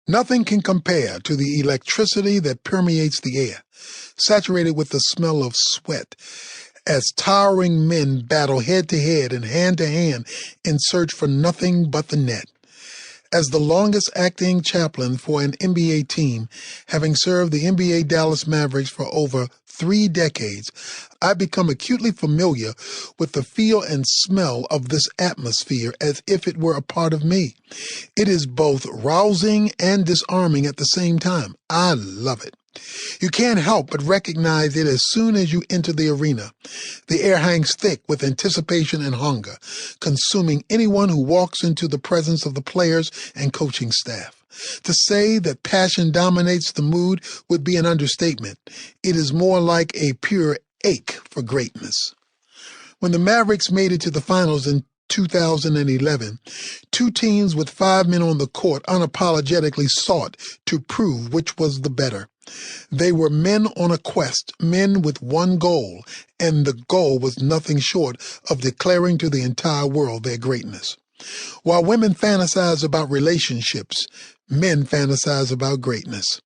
Nothing can compare to the electricity that permeates the air, saturated with the smell of sweat, as towering men battle head-to-head and hand-to-hand in search for nothing but the net. As the longest-acting chaplain for an NBA team, having served the NBA Dallas Mavericks for over 3 decades, I've become acutely familiar with the feel and smell of this atmosphere as if it were a part of me. It is both rousing and disarming at the same time. I love it. You can't help but recognize it as soon as you enter the arena. The air hangs thick with anticipation and hunger, consuming anyone who walks into the presence of the players and coaching staff. To say that passion dominates the mood would be an understatement. It is more like a pure ache for greatness. When the Mavericks made it to the finals in 2011, 2 teams with 5 men on the court unapologetically sought to prove which was the better. They were men on a quest, men with one goal, and the goal was nothing short of declaring to the entire world their greatness. While women fantasize about relationships, men fantasize about greatness.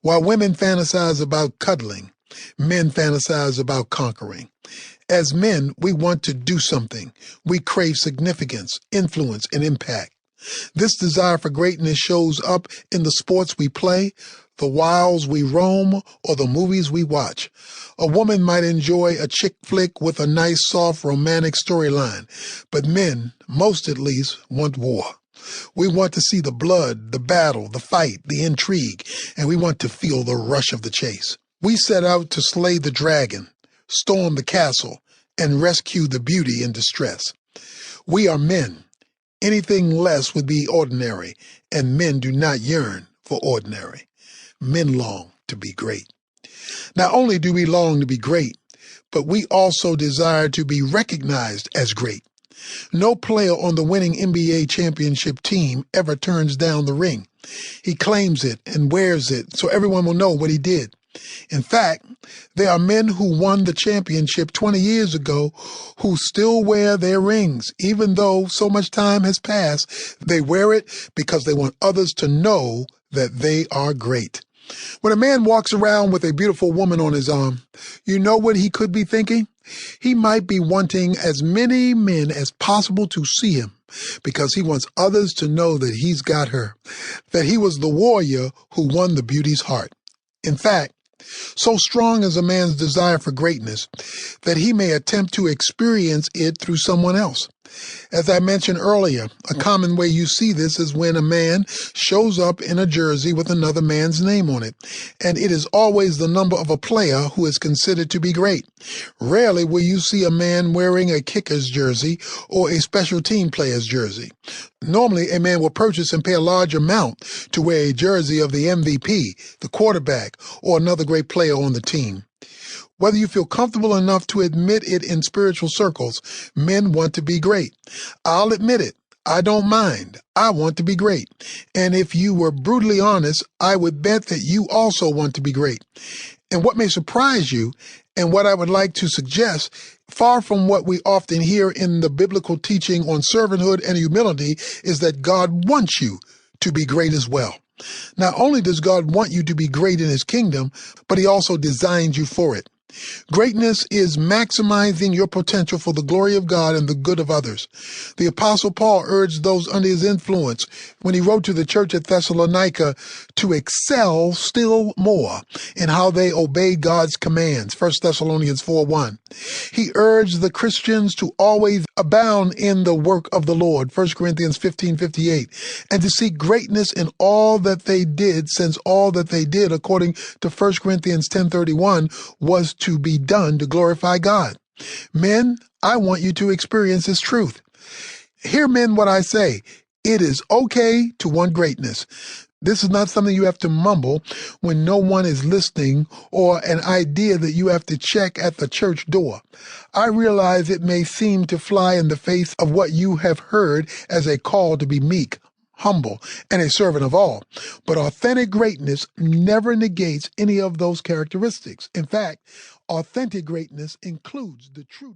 While women fantasize about cuddling, men fantasize about conquering. As men, we want to do something. We crave significance, influence, and impact. This desire for greatness shows up in the sports we play, the wilds we roam, or the movies we watch. A woman might enjoy a chick flick with a nice, soft, romantic storyline, but men, most at least, want war. We want to see the blood, the battle, the fight, the intrigue, and we want to feel the rush of the chase. We set out to slay the dragon, storm the castle, and rescue the beauty in distress. We are men. Anything less would be ordinary, and men do not yearn for ordinary. Men long to be great. Not only do we long to be great, but we also desire to be recognized as great. No player on the winning NBA championship team ever turns down the ring. He claims it and wears it so everyone will know what he did. In fact, there are men who won the championship 20 years ago who still wear their rings. Even though so much time has passed, they wear it because they want others to know that they are great. When a man walks around with a beautiful woman on his arm, you know what he could be thinking? He might be wanting as many men as possible to see him because he wants others to know that he's got her, that he was the warrior who won the beauty's heart. In fact, so strong is a man's desire for greatness that he may attempt to experience it through someone else. As I mentioned earlier, a common way you see this is when a man shows up in a jersey with another man's name on it, and it is always the number of a player who is considered to be great. Rarely will you see a man wearing a kicker's jersey or a special team player's jersey. Normally, a man will purchase and pay a large amount to wear a jersey of the MVP, the quarterback, or another great player on the team. Whether you feel comfortable enough to admit it in spiritual circles, men want to be great. I'll admit it. I don't mind. I want to be great. And if you were brutally honest, I would bet that you also want to be great. And what may surprise you, and what I would like to suggest, far from what we often hear in the biblical teaching on servanthood and humility, is that God wants you to be great as well. Not only does God want you to be great in his kingdom, but he also designed you for it. Greatness is maximizing your potential for the glory of God and the good of others. The Apostle Paul urged those under his influence when he wrote to the church at Thessalonica to excel still more in how they obeyed God's commands, 1 Thessalonians 4:1. He urged the Christians to always abound in the work of the Lord, 1 Corinthians 15:58, and to seek greatness in all that they did, since all that they did, according to 1 Corinthians 10:31, was to be done to glorify God. Men, I want you to experience this truth. Hear, men, what I say. It is okay to want greatness. This is not something you have to mumble when no one is listening, or an idea that you have to check at the church door. I realize it may seem to fly in the face of what you have heard as a call to be meek, humble, and a servant of all. But authentic greatness never negates any of those characteristics. In fact, authentic greatness includes the true